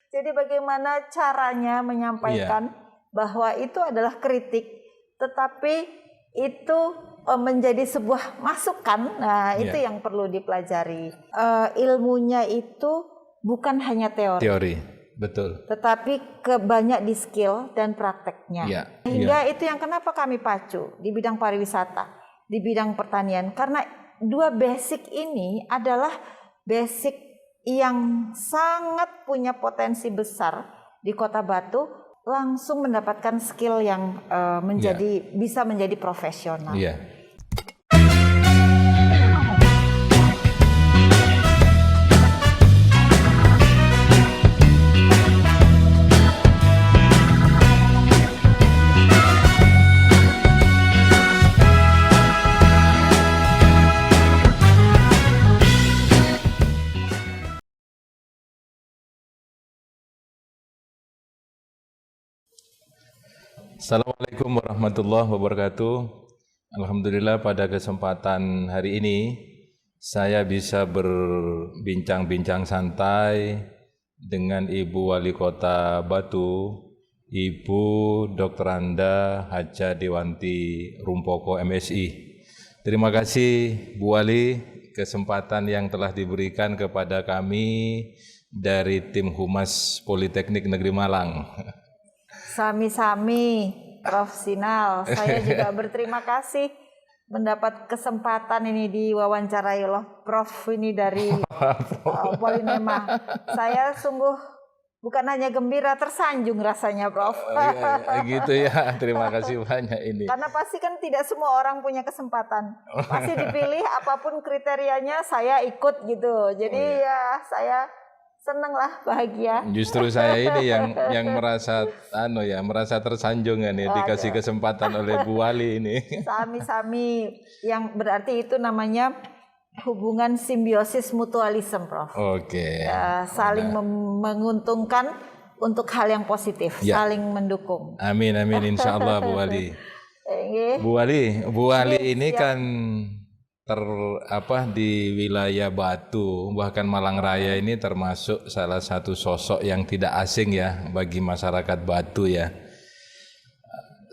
Jadi bagaimana caranya menyampaikan bahwa itu adalah kritik, tetapi itu menjadi sebuah masukan. Nah, itu yang perlu dipelajari. Ilmunya itu bukan hanya teori. Betul. Tetapi banyak di skill dan prakteknya. Sehingga itu yang kenapa kami pacu di bidang pariwisata, di bidang pertanian. Karena dua basic ini adalah basic yang sangat punya potensi besar di Kota Batu, langsung mendapatkan skill yang bisa menjadi profesional. Assalamualaikum warahmatullahi wabarakatuh. Alhamdulillah pada kesempatan hari ini saya bisa berbincang-bincang santai dengan Ibu Wali Kota Batu, Ibu Dr. Anda Haja Dewanti Rumpoko MSI. Terima kasih Bu Wali kesempatan yang telah diberikan kepada kami dari tim Humas Politeknik Negeri Malang. Sami-sami, Prof. Sinal. Saya juga berterima kasih mendapat kesempatan ini diwawancarai loh, Prof. ini dari Polinema. Saya sungguh bukan hanya gembira, tersanjung rasanya, Prof. Gitu ya, terima kasih banyak ini. Karena pasti kan tidak semua orang punya kesempatan. Pasti dipilih apapun kriterianya, saya ikut gitu. Jadi ya saya seneng lah, bahagia. Justru saya ini yang merasa merasa tersanjung nih dikasih kesempatan oleh Bu Wali ini. Sami-sami, yang berarti itu namanya hubungan simbiosis mutualisme, Prof. Saling menguntungkan untuk hal yang positif, saling mendukung. Amin insya Allah Bu Wali. Bu Wali ini kan di wilayah Batu, bahkan Malang Raya ini termasuk salah satu sosok yang tidak asing ya bagi masyarakat Batu ya.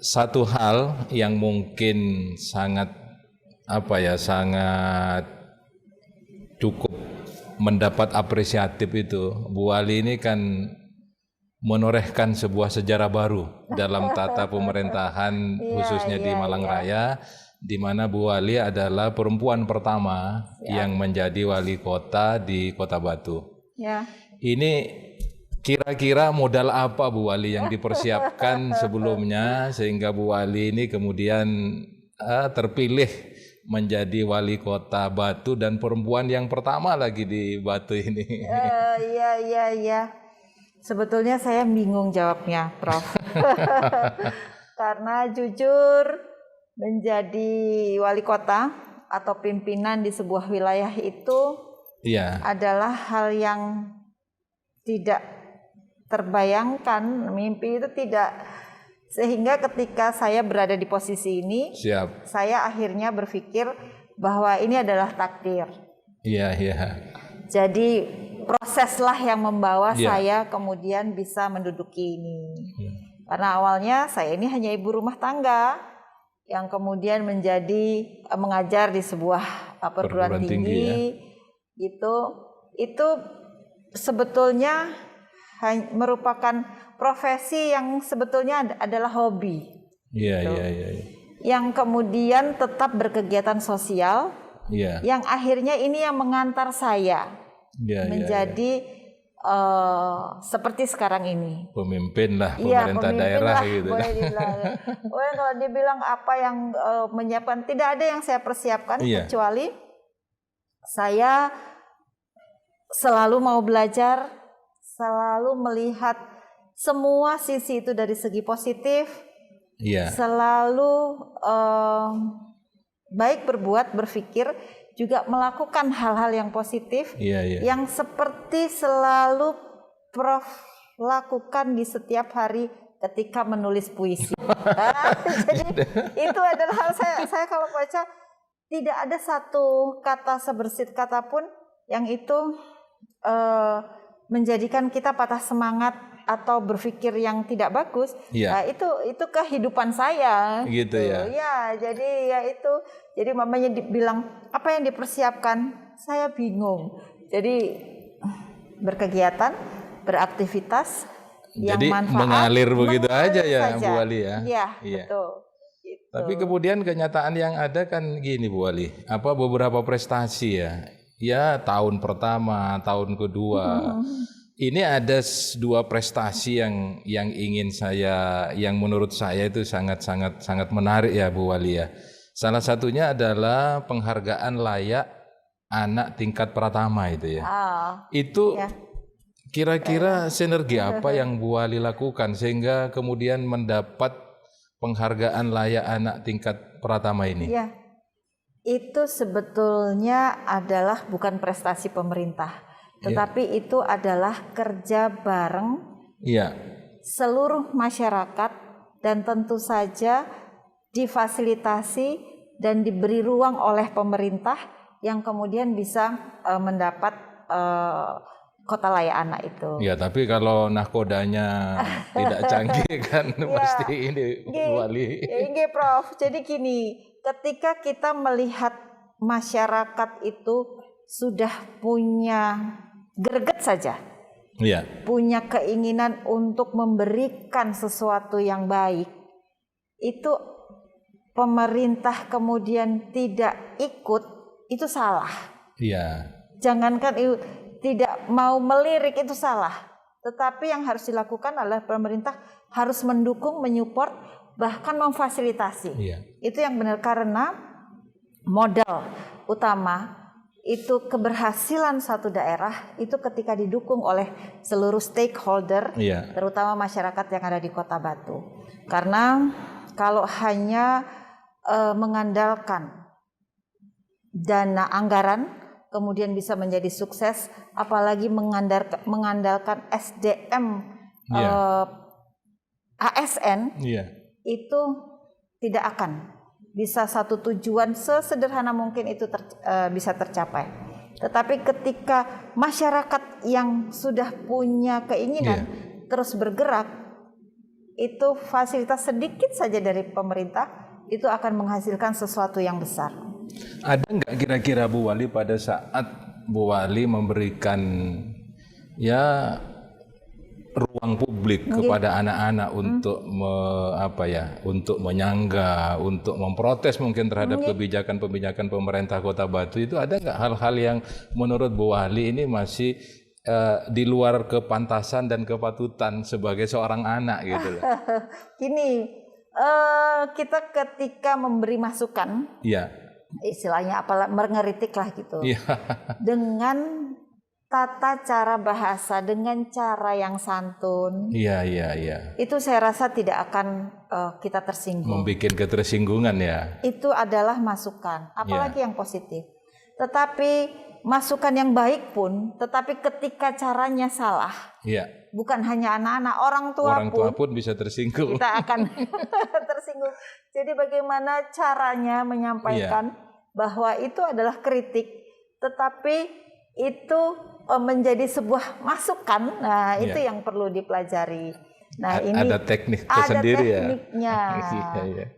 Satu hal yang mungkin sangat cukup mendapat apresiatif itu, Bu Wali ini kan menorehkan sebuah sejarah baru dalam tata pemerintahan khususnya di Malang Raya, di mana Bu Wali adalah perempuan pertama yang menjadi wali kota di Kota Batu. Ini kira-kira modal apa Bu Wali yang dipersiapkan sebelumnya sehingga Bu Wali ini kemudian terpilih menjadi wali kota Batu dan perempuan yang pertama lagi di Batu ini? Iya. Sebetulnya saya bingung jawabnya, Prof. Karena jujur, menjadi wali kota atau pimpinan di sebuah wilayah itu adalah hal yang tidak terbayangkan, mimpi itu tidak. Sehingga ketika saya berada di posisi ini, saya akhirnya berpikir bahwa ini adalah takdir. Jadi proseslah yang membawa saya kemudian bisa menduduki ini. Karena awalnya saya ini hanya ibu rumah tangga yang kemudian mengajar di sebuah perguruan tinggi. Itu sebetulnya merupakan profesi yang sebetulnya adalah hobi. Yang kemudian tetap berkegiatan sosial, yang akhirnya ini yang mengantar saya menjadi seperti sekarang ini. Pemimpin lah, pemerintah daerah gitu. Kalau dibilang apa yang menyiapkan, tidak ada yang saya persiapkan kecuali saya selalu mau belajar, selalu melihat semua sisi itu dari segi positif, selalu baik berbuat, berpikir, juga melakukan hal-hal yang positif yang seperti selalu Prof lakukan di setiap hari ketika menulis puisi. Jadi itu adalah hal saya kalau baca tidak ada satu kata sebersit kata pun yang itu menjadikan kita patah semangat atau berpikir yang tidak bagus, nah, itu kehidupan saya. Gitu ya. Ya, jadi ya itu. Jadi mamanya bilang apa yang dipersiapkan, saya bingung. Jadi berkegiatan, beraktivitas yang jadi manfaat, mengalir begitu aja ya saja. Bu Wali ya. Iya, betul. Gitu. Tapi kemudian kenyataan yang ada kan gini Bu Wali, beberapa prestasi ya tahun pertama, tahun kedua. Ini ada 2 prestasi yang ingin yang menurut saya itu sangat menarik ya Bu Wali ya. Salah satunya adalah penghargaan layak anak tingkat pertama itu ya. Itu kira-kira sinergi apa yang Bu Wali lakukan sehingga kemudian mendapat penghargaan layak anak tingkat pertama ini? Ya, itu sebetulnya adalah bukan prestasi pemerintah. Tetapi itu adalah kerja bareng seluruh masyarakat dan tentu saja difasilitasi dan diberi ruang oleh pemerintah yang kemudian bisa mendapat kota layak anak itu. Ya, tapi kalau nahkodanya tidak canggih kan pasti ini Bu Wali. Iya, Prof. Jadi gini, ketika kita melihat masyarakat itu sudah punya greget saja, punya keinginan untuk memberikan sesuatu yang baik, itu pemerintah kemudian tidak ikut, itu salah. Jangankan itu, tidak mau melirik itu salah. Tetapi yang harus dilakukan adalah pemerintah harus mendukung, menyupport, bahkan memfasilitasi. Itu yang benar, karena modal utama itu keberhasilan satu daerah itu ketika didukung oleh seluruh stakeholder, terutama masyarakat yang ada di Kota Batu. Karena kalau hanya mengandalkan dana anggaran kemudian bisa menjadi sukses, apalagi mengandalkan SDM ASN, itu tidak akan bisa satu tujuan sesederhana mungkin itu bisa tercapai. Tetapi ketika masyarakat yang sudah punya keinginan terus bergerak, itu fasilitas sedikit saja dari pemerintah itu akan menghasilkan sesuatu yang besar. Ada nggak kira-kira Bu Wali pada saat Bu Wali memberikan ruang publik kepada anak-anak untuk untuk menyangga, untuk memprotes mungkin terhadap kebijakan-kebijakan pemerintah Kota Batu, itu ada nggak hal-hal yang menurut Bu Wali ini masih di luar kepantasan dan kepatutan sebagai seorang anak gitu loh? Gini, kita ketika memberi masukan, istilahnya apalah mengeritik lah gitu, dengan tata cara bahasa, dengan cara yang santun, itu saya rasa tidak akan kita tersinggung. Membikin ketersinggungan Itu adalah masukan, apalagi yang positif. Tetapi masukan yang baik pun, tetapi ketika caranya salah, bukan hanya anak-anak, orang tua pun bisa tersinggung. Kita akan tersinggung. Jadi bagaimana caranya menyampaikan bahwa itu adalah kritik, tetapi itu menjadi sebuah masukan. Nah, itu yang perlu dipelajari. Nah, ini ada teknik tersendiri, ada tekniknya.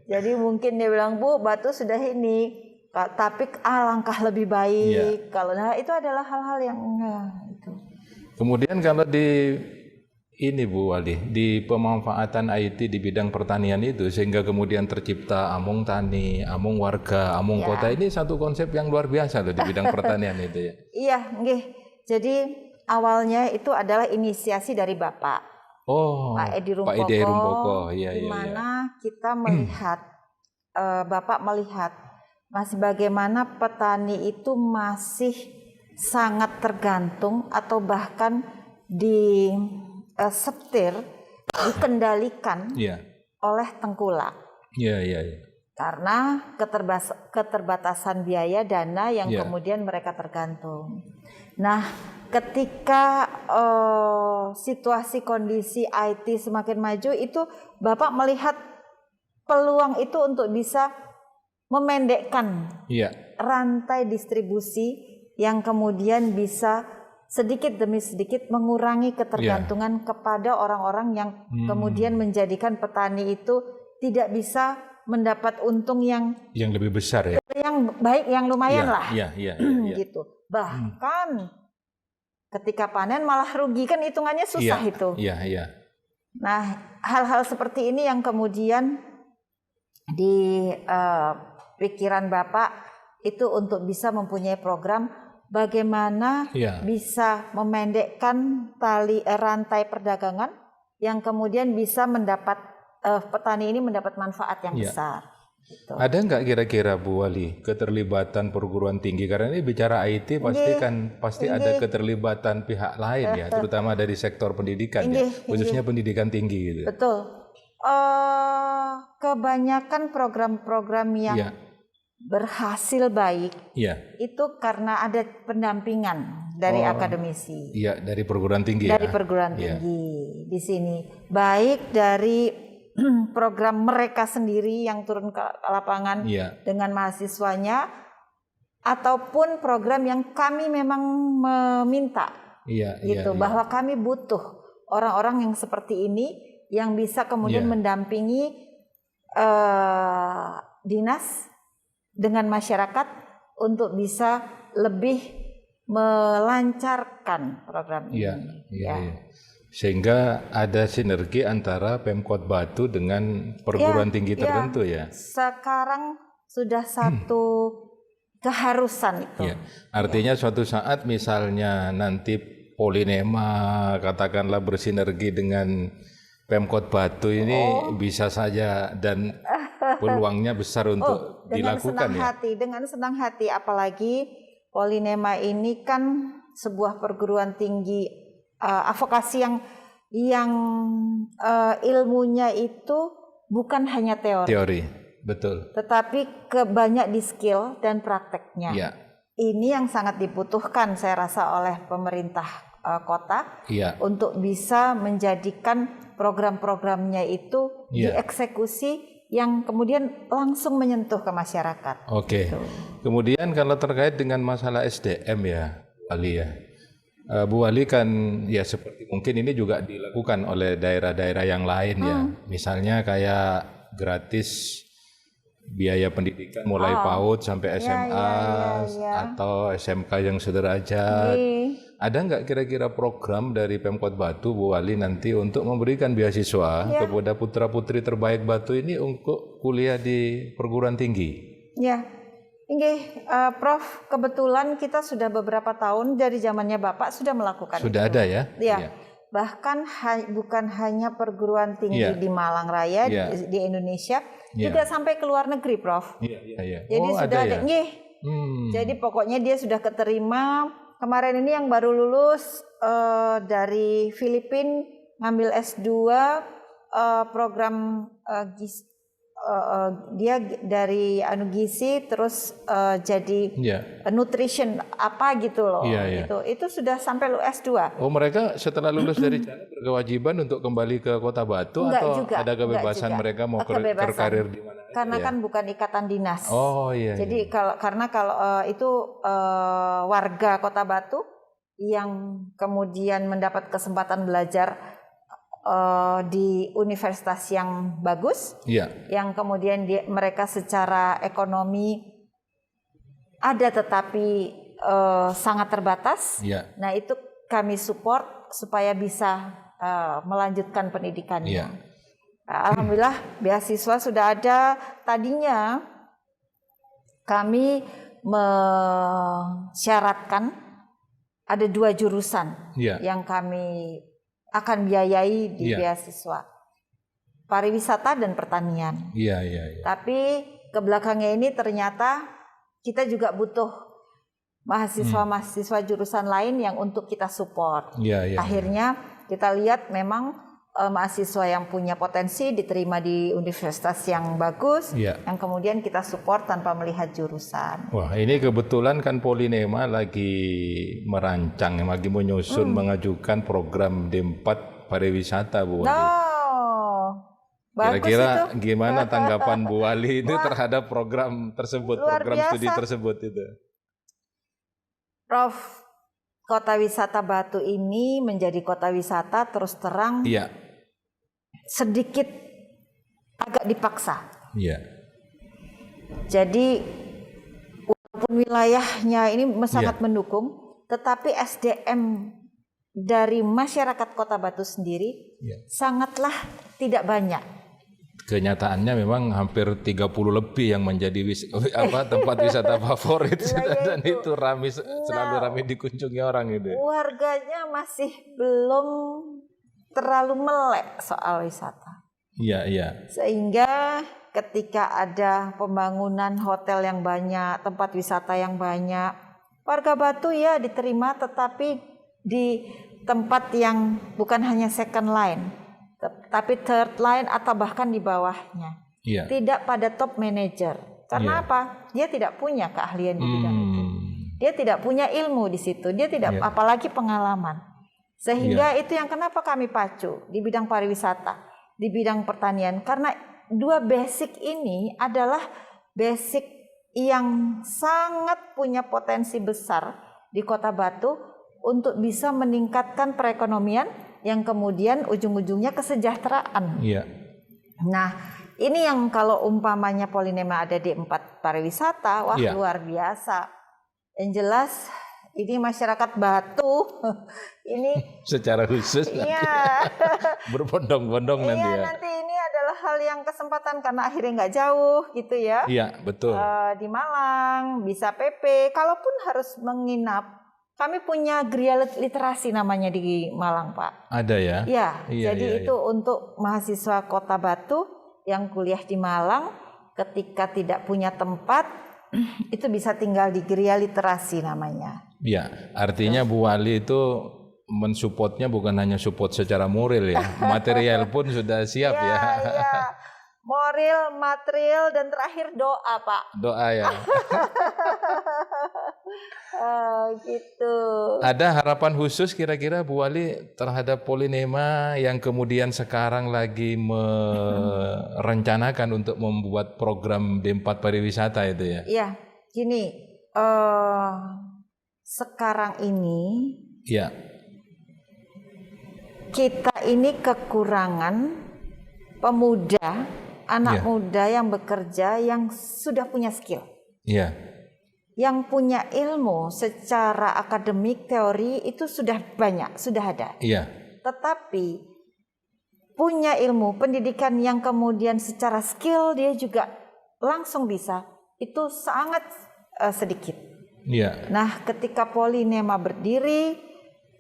Jadi mungkin dia bilang, Bu, Batu sudah ini, tapi alangkah lebih baik. Kalau itu adalah hal-hal yang itu. Kemudian kalau di Bu Wali, di pemanfaatan IT di bidang pertanian itu sehingga kemudian tercipta Amung Tani, Amung Warga, Amung Kota, ini satu konsep yang luar biasa loh di bidang pertanian itu ya. Iya, nggih. Jadi awalnya itu adalah inisiasi dari Bapak. Pak Edi Rumpoko. Di mana kita melihat Bapak melihat masih bagaimana petani itu masih sangat tergantung atau bahkan disetir, dikendalikan oleh tengkulak. Karena keterbatasan biaya dana yang kemudian mereka tergantung. Nah, ketika situasi kondisi IT semakin maju, itu Bapak melihat peluang itu untuk bisa memendekkan rantai distribusi yang kemudian bisa sedikit demi sedikit mengurangi ketergantungan kepada orang-orang yang kemudian menjadikan petani itu tidak bisa mendapat untung yang lebih besar ya. Yang baik, yang lumayan lah. Gitu. Bahkan ketika panen malah rugi, kan hitungannya susah itu. Nah, hal-hal seperti ini yang kemudian di pikiran Bapak itu untuk bisa mempunyai program bagaimana bisa memendekkan rantai perdagangan yang kemudian bisa mendapat petani ini mendapat manfaat yang besar. Gitu. Ada nggak kira-kira Bu Wali keterlibatan perguruan tinggi, karena ini bicara IT pasti ada keterlibatan pihak lain ya, terutama dari sektor pendidikan khususnya pendidikan tinggi gitu. Betul. Kebanyakan program-program yang berhasil baik itu karena ada pendampingan dari akademisi. Iya, dari perguruan tinggi. Dari perguruan tinggi di sini, baik dari program mereka sendiri yang turun ke lapangan dengan mahasiswanya, ataupun program yang kami memang meminta, bahwa kami butuh orang-orang yang seperti ini yang bisa kemudian mendampingi dinas dengan masyarakat untuk bisa lebih melancarkan program ini. Sehingga ada sinergi antara Pemkot Batu dengan perguruan tinggi tertentu ya. Sekarang sudah satu keharusan itu. Artinya suatu saat misalnya nanti Polinema katakanlah bersinergi dengan Pemkot Batu ini bisa saja, dan peluangnya besar untuk dilakukan dengan senang hati, apalagi Polinema ini kan sebuah perguruan tinggi advokasi yang ilmunya itu bukan hanya teori, betul, tetapi banyak di skill dan prakteknya. Ini yang sangat dibutuhkan saya rasa oleh pemerintah kota untuk bisa menjadikan program-programnya itu dieksekusi yang kemudian langsung menyentuh ke masyarakat. Gitu. Kemudian kalau terkait dengan masalah SDM ya, Wali ya. Bu Wali kan ya seperti mungkin ini juga dilakukan oleh daerah-daerah yang lain ya. Misalnya kayak gratis biaya pendidikan mulai PAUD sampai SMA atau SMK yang sederajat. Ada nggak kira-kira program dari Pemkot Batu, Bu Wali, nanti untuk memberikan beasiswa kepada putra-putri terbaik Batu ini untuk kuliah di perguruan tinggi? Prof, kebetulan kita sudah beberapa tahun dari zamannya Bapak sudah melakukan Sudah itu. Ada ya? Bahkan bukan hanya perguruan tinggi di Malang Raya di Indonesia, juga sampai ke luar negeri, Prof. Jadi sudah ada. Jadi pokoknya dia sudah keterima. Kemarin ini yang baru lulus dari Filipina ngambil S2 program dia dari gizi terus jadi nutrition apa gitu loh. Itu sudah sampai S2. Oh, mereka setelah lulus dari sana berkewajiban untuk kembali ke Kota Batu atau juga, ada kebebasan mereka mau berkarir di mana? Karena kan bukan ikatan dinas. Jadi karena kalau itu warga Kota Batu yang kemudian mendapat kesempatan belajar di universitas yang bagus, yang kemudian mereka secara ekonomi ada tetapi sangat terbatas. Nah itu kami support supaya bisa melanjutkan pendidikannya. Alhamdulillah beasiswa sudah ada. Tadinya kami mensyaratkan ada 2 jurusan yang kami akan biayai di beasiswa, pariwisata dan pertanian. Tapi ke belakangnya ini ternyata kita juga butuh mahasiswa-mahasiswa jurusan lain yang untuk kita support. Akhirnya kita lihat memang mahasiswa yang punya potensi diterima di universitas yang bagus, yang kemudian kita support tanpa melihat jurusan. Wah, ini kebetulan kan Polinema lagi merancang, lagi menyusun, mengajukan program D4 pariwisata, Bu Wali. Kira-kira gimana tanggapan Bu Wali itu terhadap program tersebut, program studi tersebut itu? Prof, kota wisata Batu ini menjadi kota wisata terus terang sedikit agak dipaksa. Jadi walaupun wilayahnya ini sangat mendukung, tetapi SDM dari masyarakat Kota Batu sendiri sangatlah tidak banyak. Kenyataannya memang hampir 30 lebih yang menjadi tempat wisata favorit dan itu selalu ramai dikunjungi orang gitu. Warganya masih belum terlalu melek soal wisata. Sehingga ketika ada pembangunan hotel yang banyak, tempat wisata yang banyak, warga Batu ya diterima, tetapi di tempat yang bukan hanya second line, tapi third line atau bahkan di bawahnya. Tidak pada top manager. Karena apa? Dia tidak punya keahlian di bidang itu. Dia tidak punya ilmu di situ. Dia tidak apalagi pengalaman. Sehingga itu yang kenapa kami pacu di bidang pariwisata, di bidang pertanian. Karena dua basic ini adalah basic yang sangat punya potensi besar di Kota Batu untuk bisa meningkatkan perekonomian yang kemudian ujung-ujungnya kesejahteraan. Nah, ini yang kalau umpamanya Polynema ada di 4 pariwisata, wah luar biasa. Yang jelas ini masyarakat Batu ini secara khusus berbondong-bondong nanti ya. Nanti ini adalah hal yang kesempatan karena akhirnya nggak jauh gitu ya. Betul. Di Malang bisa PP, kalaupun harus menginap. Kami punya Gria Literasi namanya di Malang, Pak. Ada ya? Jadi itu untuk mahasiswa Kota Batu yang kuliah di Malang, ketika tidak punya tempat, itu bisa tinggal di Gria Literasi namanya. Artinya Bu Wali itu mensupportnya bukan hanya support secara moral ya, material pun sudah siap ya. Moral, material, dan terakhir doa, Pak. Doa ya. Gitu. Ada harapan khusus kira-kira Bu Wali terhadap Polynema yang kemudian sekarang lagi merencanakan untuk membuat program D4 pariwisata itu ya? Gini, sekarang ini kita ini kekurangan pemuda, anak muda yang bekerja yang sudah punya skill. Yang punya ilmu secara akademik, teori itu sudah banyak, sudah ada. Tetapi punya ilmu, pendidikan yang kemudian secara skill dia juga langsung bisa, itu sangat sedikit. Nah, ketika Polynema berdiri,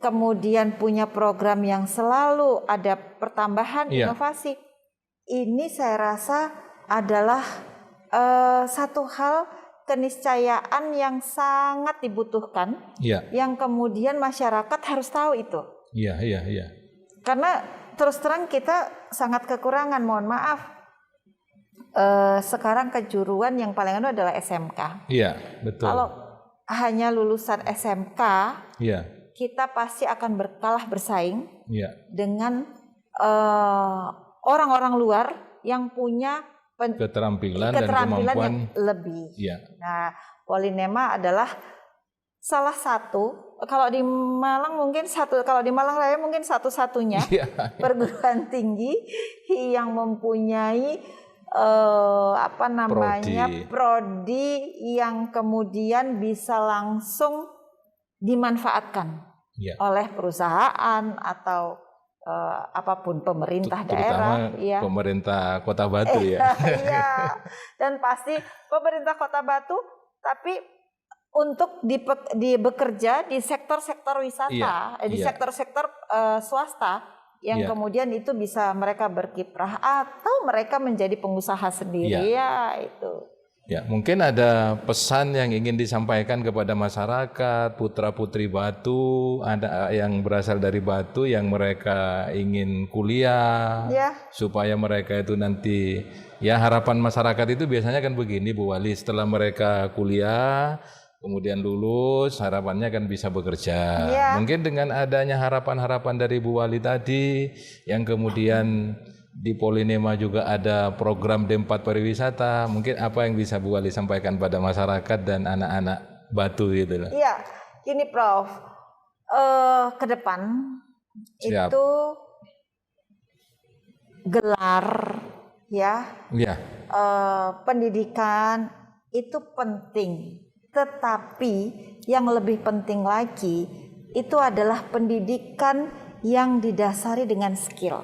kemudian punya program yang selalu ada pertambahan inovasi, ini saya rasa adalah satu hal keniscayaan yang sangat dibutuhkan, yang kemudian masyarakat harus tahu itu. Karena terus terang kita sangat kekurangan, mohon maaf. Sekarang kejuruan yang paling anu adalah SMK. Betul. Kalau hanya lulusan SMK, kita pasti akan kalah bersaing dengan orang-orang luar yang punya keterampilan dan kemampuan yang lebih. Nah, Polynema adalah salah satu, kalau di Malang Raya mungkin satu-satunya perguruan tinggi yang mempunyai prodi yang kemudian bisa langsung dimanfaatkan oleh perusahaan atau apapun, pemerintah daerah, pemerintah Kota Batu dan pasti pemerintah Kota Batu, tapi untuk bekerja di sektor-sektor wisata, di sektor-sektor swasta yang kemudian itu bisa mereka berkiprah atau mereka menjadi pengusaha sendiri itu. Mungkin ada pesan yang ingin disampaikan kepada masyarakat, putra-putri Batu, ada yang berasal dari Batu yang mereka ingin kuliah, supaya mereka itu nanti, harapan masyarakat itu biasanya kan begini Bu Wali, setelah mereka kuliah, kemudian lulus, harapannya kan bisa bekerja. Mungkin dengan adanya harapan-harapan dari Bu Wali tadi, yang kemudian di Polynema juga ada program D4 pariwisata. Mungkin apa yang bisa Bu Wali sampaikan pada masyarakat dan anak-anak Batu gitu loh. Gini Prof. ke depan Siap. itu gelar ya, pendidikan itu penting, tetapi yang lebih penting lagi itu adalah pendidikan yang didasari dengan skill,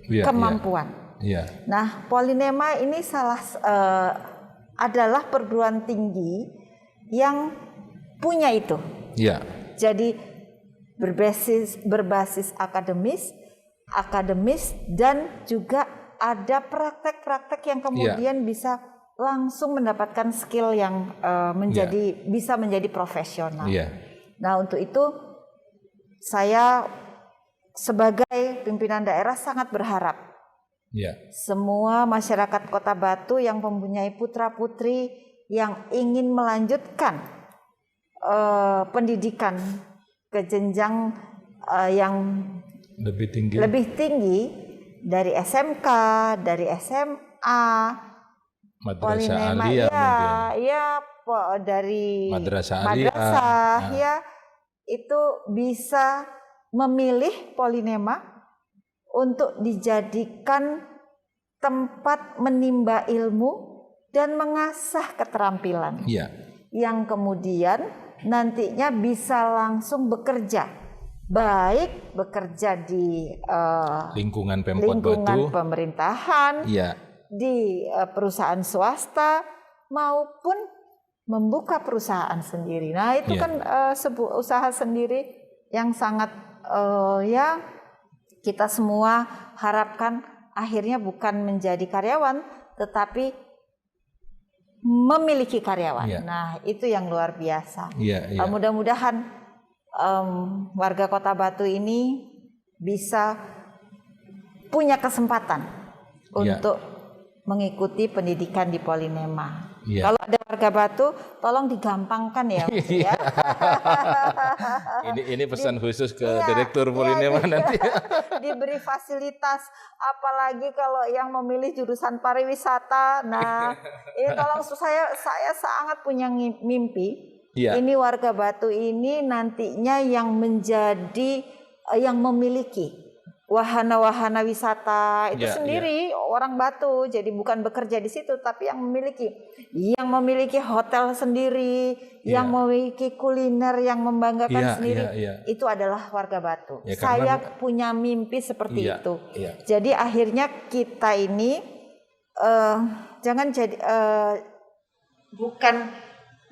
kemampuan. Nah, Polynema ini adalah perguruan tinggi yang punya itu. Jadi berbasis akademis dan juga ada praktek-praktek yang kemudian bisa langsung mendapatkan skill yang bisa menjadi profesional. Nah, untuk itu saya sebagai pimpinan daerah sangat berharap semua masyarakat Kota Batu yang mempunyai putra-putri yang ingin melanjutkan pendidikan ke jenjang yang lebih tinggi dari SMK, dari SMA, Madrasah Aliyah dari Madrasah ya, itu bisa memilih Polynema untuk dijadikan tempat menimba ilmu dan mengasah keterampilan yang kemudian nantinya bisa langsung bekerja, baik bekerja di lingkungan Pemkot Batu, pemerintahan, di perusahaan swasta maupun membuka perusahaan sendiri. Nah, itu kan sebuah usaha sendiri yang sangat kita semua harapkan akhirnya bukan menjadi karyawan tetapi memiliki karyawan. Nah, itu yang luar biasa. Mudah-mudahan warga Kota Batu ini bisa punya kesempatan untuk mengikuti pendidikan di Polynema. Kalau ada warga Batu, tolong digampangkan ya. Ini pesan khusus ke Direktur Polynema nanti. Diberi fasilitas, apalagi kalau yang memilih jurusan pariwisata. Nah, ini tolong, saya sangat punya mimpi. Ini warga Batu ini nantinya yang memiliki wahana-wahana wisata itu sendiri orang Batu, jadi bukan bekerja di situ tapi yang memiliki hotel sendiri, yang memiliki kuliner yang membanggakan sendiri, itu adalah warga Batu. Saya punya mimpi seperti itu. Jadi akhirnya kita ini jangan jadi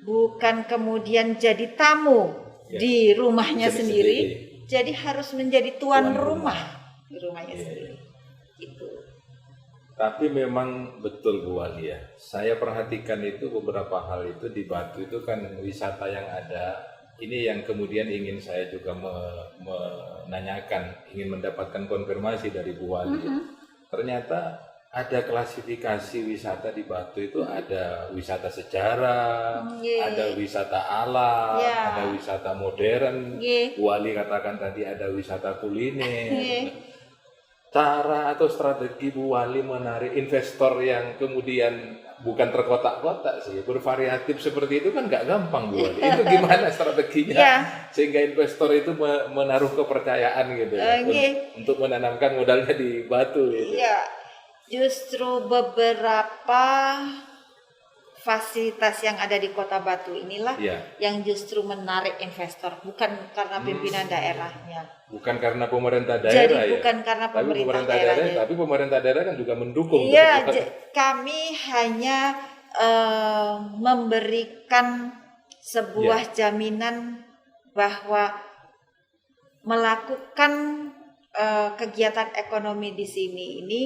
bukan kemudian jadi tamu di rumahnya sendiri, jadi harus menjadi tuan rumah di rumahnya sendiri. Gitu. Tapi memang betul Bu Wali ya. Saya perhatikan itu beberapa hal itu di Batu itu kan wisata yang ada. Ini yang kemudian ingin saya juga menanyakan, ingin mendapatkan konfirmasi dari Bu Wali. Ternyata ada klasifikasi wisata di Batu itu, ada wisata sejarah, ada wisata alam, ada wisata modern. Bu Wali katakan tadi ada wisata kuliner. Cara atau strategi Bu Wali menarik investor yang kemudian bukan terkotak-kotak sih, bervariatif seperti itu kan nggak gampang Bu Wali. Itu gimana strateginya sehingga investor itu menaruh kepercayaan gitu untuk menanamkan modalnya di Batu gitu. Justru beberapa fasilitas yang ada di Kota Batu inilah yang justru menarik investor, bukan karena pimpinan daerahnya. Bukan karena pemerintah daerah. Jadi bukan karena pemerintah daerah. Tapi pemerintah daerah kan juga mendukung. Kami hanya memberikan sebuah jaminan bahwa melakukan kegiatan ekonomi di sini ini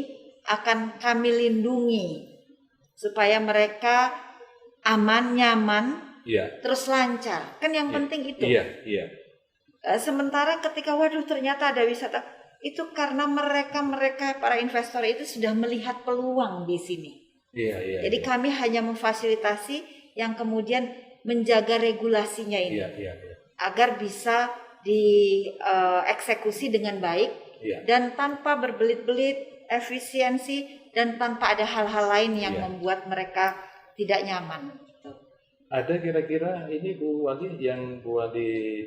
akan kami lindungi supaya mereka aman, nyaman, terus lancar. Kan yang penting itu. Sementara ketika ternyata ada wisata, itu karena mereka para investor itu sudah melihat peluang di sini. Jadi kami hanya memfasilitasi yang kemudian menjaga regulasinya ini agar bisa dieksekusi dengan baik dan tanpa berbelit-belit, efisiensi, dan tanpa ada hal-hal lain yang membuat mereka tidak nyaman. Ada kira-kira ini Bu Wali yang Bu Wali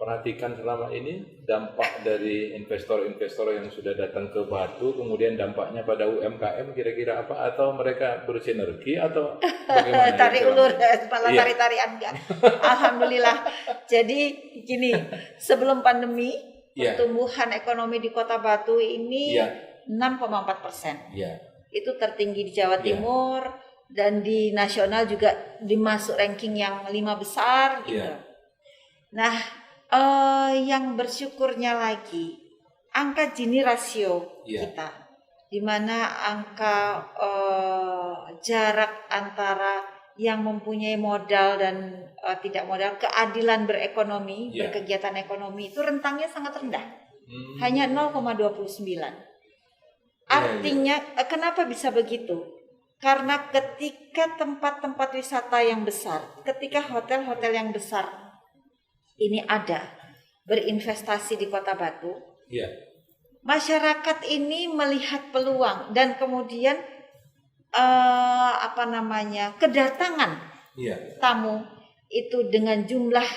perhatikan selama ini dampak dari investor-investor yang sudah datang ke Batu, kemudian dampaknya pada UMKM kira-kira apa? Atau mereka bersinergi atau bagaimana? Tarik ulur, malah tarik-tarian enggak. Alhamdulillah. Jadi gini, sebelum pandemi pertumbuhan ekonomi di Kota Batu ini 6,4%. Itu tertinggi di Jawa Timur dan di nasional juga dimasuk ranking yang 5 besar gitu. Nah, yang bersyukurnya lagi angka Gini rasio kita, di mana angka jarak antara yang mempunyai modal dan tidak modal, keadilan berekonomi, berkegiatan ekonomi itu rentangnya sangat rendah, hanya 0,29. Artinya kenapa bisa begitu? Karena ketika tempat-tempat wisata yang besar, ketika hotel-hotel yang besar ini ada berinvestasi di Kota Batu, masyarakat ini melihat peluang dan kemudian kedatangan tamu itu dengan jumlah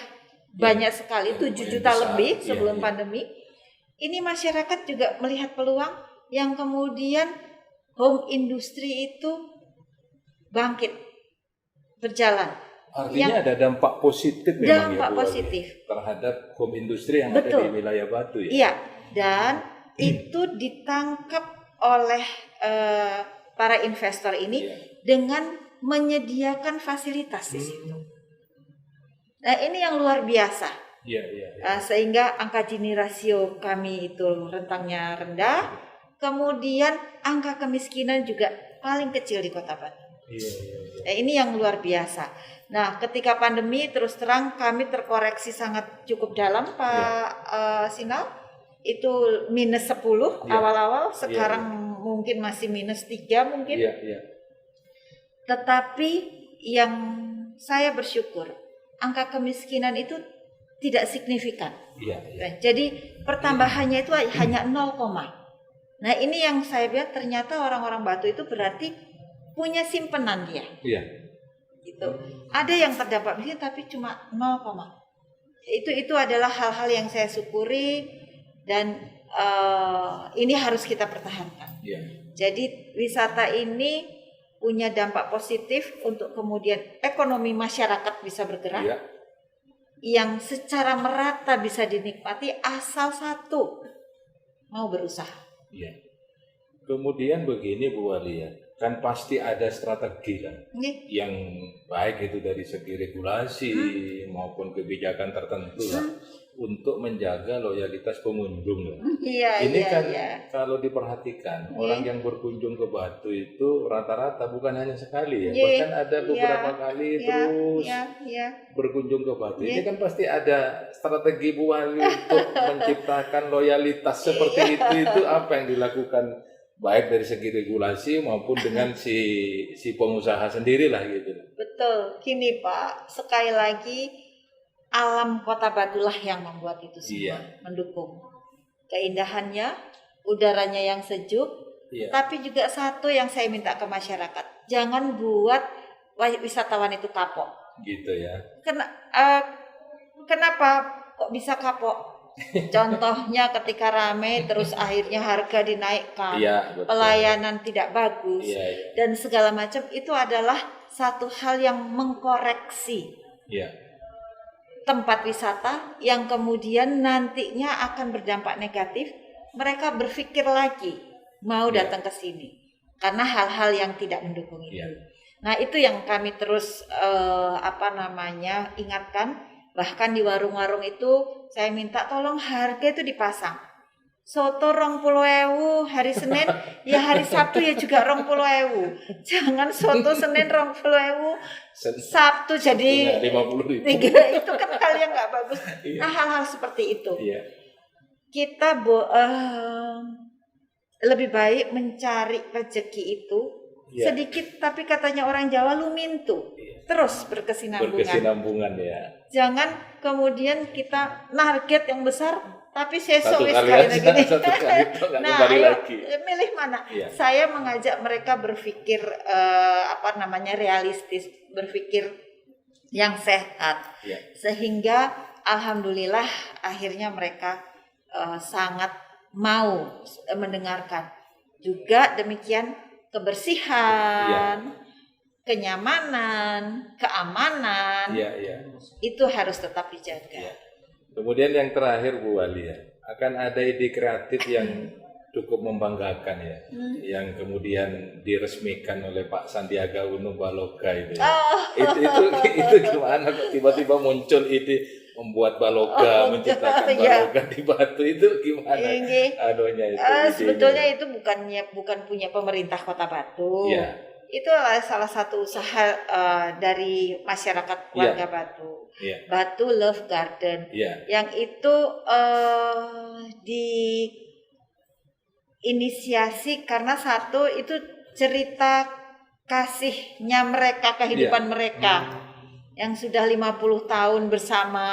banyak sekali, 7 juta lebih sebelum pandemi. Ini masyarakat juga melihat peluang yang kemudian home industry itu bangkit, berjalan. Artinya ada dampak positif terhadap home industry yang ada di wilayah Batu ya? Iya, dan itu ditangkap oleh para investor ini dengan menyediakan fasilitas di situ. Nah, ini yang luar biasa. Sehingga angka Gini rasio kami itu rentangnya rendah, kemudian angka kemiskinan juga paling kecil di Kota Batu. Nah, ini yang luar biasa. Nah, ketika pandemi terus terang kami terkoreksi sangat cukup dalam, Pak Sinal. Itu minus 10 awal-awal, sekarang mungkin masih minus 3 mungkin. Tetapi yang saya bersyukur, angka kemiskinan itu tidak signifikan. Nah, jadi pertambahannya itu hanya 0, nah ini yang saya lihat ternyata orang-orang Batu itu berarti punya simpenan dia. Gitu. Ada yang terdampak begini tapi cuma 0, itu adalah hal-hal yang saya syukuri dan ini harus kita pertahankan. Jadi wisata ini punya dampak positif untuk kemudian ekonomi masyarakat bisa bergerak, yang secara merata bisa dinikmati asal satu mau berusaha. Kemudian begini Bu Walia, kan pasti ada strategi kan, yang baik itu dari segi regulasi maupun kebijakan tertentu lah, untuk menjaga loyalitas pengunjung lah. Ini kalau diperhatikan orang yang berkunjung ke Batu itu rata-rata bukan hanya sekali bahkan ada beberapa kali terus berkunjung ke Batu. Ini kan pasti ada strategi Bu Wali untuk menciptakan loyalitas seperti itu apa yang dilakukan? Baik dari segi regulasi maupun dengan si pengusaha sendirilah gitu. Betul, gini Pak, sekali lagi alam Kota Batulah yang membuat itu semua, mendukung keindahannya, udaranya yang sejuk, tapi juga satu yang saya minta ke masyarakat, jangan buat wisatawan itu kapok. Gitu ya. Kenapa kok bisa kapok? Contohnya ketika ramai terus akhirnya harga dinaikkan, pelayanan tidak bagus dan segala macam, itu adalah satu hal yang mengkoreksi tempat wisata yang kemudian nantinya akan berdampak negatif. Mereka berpikir lagi mau datang ke sini karena hal-hal yang tidak mendukung itu. Nah, itu yang kami terus ingatkan. Bahkan di warung-warung itu saya minta tolong harga itu dipasang. Soto 20.000 hari Senin, ya hari Sabtu ya juga 20.000. Jangan soto Senin 20.000, Sabtu jadi 50.000. Itu kan hal yang nggak bagus. Nah, hal-hal seperti itu kita lebih baik mencari rezeki itu sedikit, tapi katanya orang Jawa lumintu. Terus berkesinambungan Jangan kemudian kita target yang besar tapi sesok sekali lagi. Nah, ayo milih mana? Saya mengajak mereka berpikir realistis, berpikir yang sehat, sehingga alhamdulillah akhirnya mereka sangat mau mendengarkan. Juga demikian kebersihan, kenyamanan, keamanan, itu harus tetap dijaga. Kemudian yang terakhir Bu Wali ya, akan ada ide kreatif yang cukup membanggakan ya, yang kemudian diresmikan oleh Pak Sandiaga Uno Baloga itu. Itu gimana kok tiba-tiba muncul ide membuat baloga, menciptakan baloga di Batu, itu gimana? Anunya itu. Sebetulnya itu bukan punya pemerintah Kota Batu. Itu adalah salah satu usaha dari masyarakat warga Batu. Batu Love Garden. Yang itu diinisiasi karena satu itu cerita kasihnya mereka, kehidupan mereka. Yang sudah 50 tahun bersama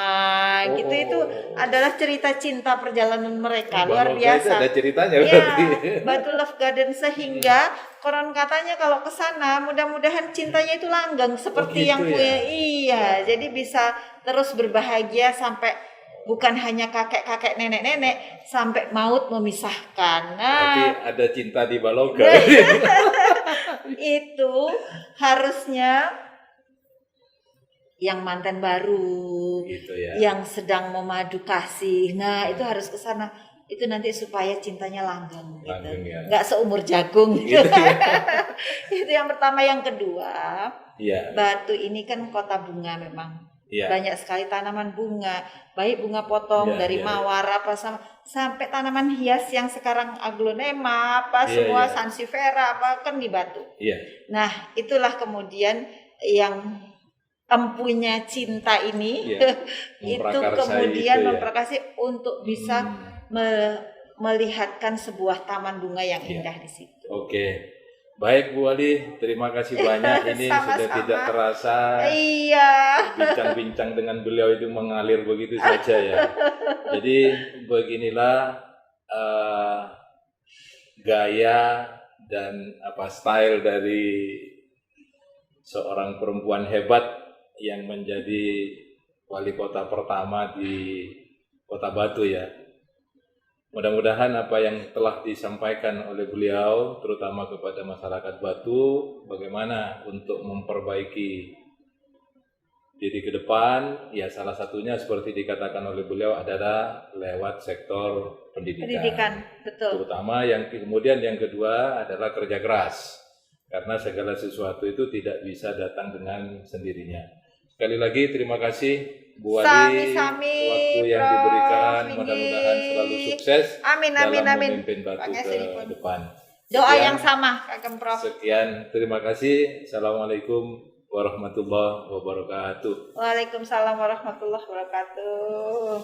itu adalah cerita cinta perjalanan mereka. Luar biasa. Ada ceritanya berarti. Batu Love Garden, sehingga konon katanya kalau ke sana mudah-mudahan cintanya itu langgeng seperti yang punya. Jadi bisa terus berbahagia sampai bukan hanya kakek-kakek, nenek-nenek, sampai maut memisahkan. Berarti ada cinta di Baloga. Itu harusnya yang mantan baru, gitu yang sedang memadu kasih, itu harus ke sana. Itu nanti supaya cintanya langgeng gitu. Nggak seumur jagung gitu. Itu yang pertama. Yang kedua, Batu ini kan kota bunga memang. Banyak sekali tanaman bunga, baik bunga potong dari mawar sampai tanaman hias yang sekarang aglonema semua sansevieria kan di Batu. Nah, itulah kemudian yang empunya cinta ini itu kemudian memperkasih untuk bisa melihatkan sebuah taman bunga yang indah di situ. Oke. Baik Bu Wali, terima kasih banyak. Ini sudah tidak terasa. Bincang-bincang dengan beliau itu mengalir begitu saja ya. Jadi beginilah gaya dan style dari seorang perempuan hebat yang menjadi wali kota pertama di Kota Batu ya. Mudah-mudahan apa yang telah disampaikan oleh beliau, terutama kepada masyarakat Batu, bagaimana untuk memperbaiki diri ke depan, ya salah satunya seperti dikatakan oleh beliau adalah lewat sektor pendidikan. Betul. Terutama yang kemudian yang kedua adalah kerja keras. Karena segala sesuatu itu tidak bisa datang dengan sendirinya. Sekali lagi terima kasih Bu Wali, waktu yang diberikan, mudah-mudahan selalu sukses dalam memimpin Batu ke depan. Doa yang sama, Kak Prof. Sekian, terima kasih. Assalamualaikum warahmatullahi wabarakatuh. Waalaikumsalam warahmatullahi wabarakatuh.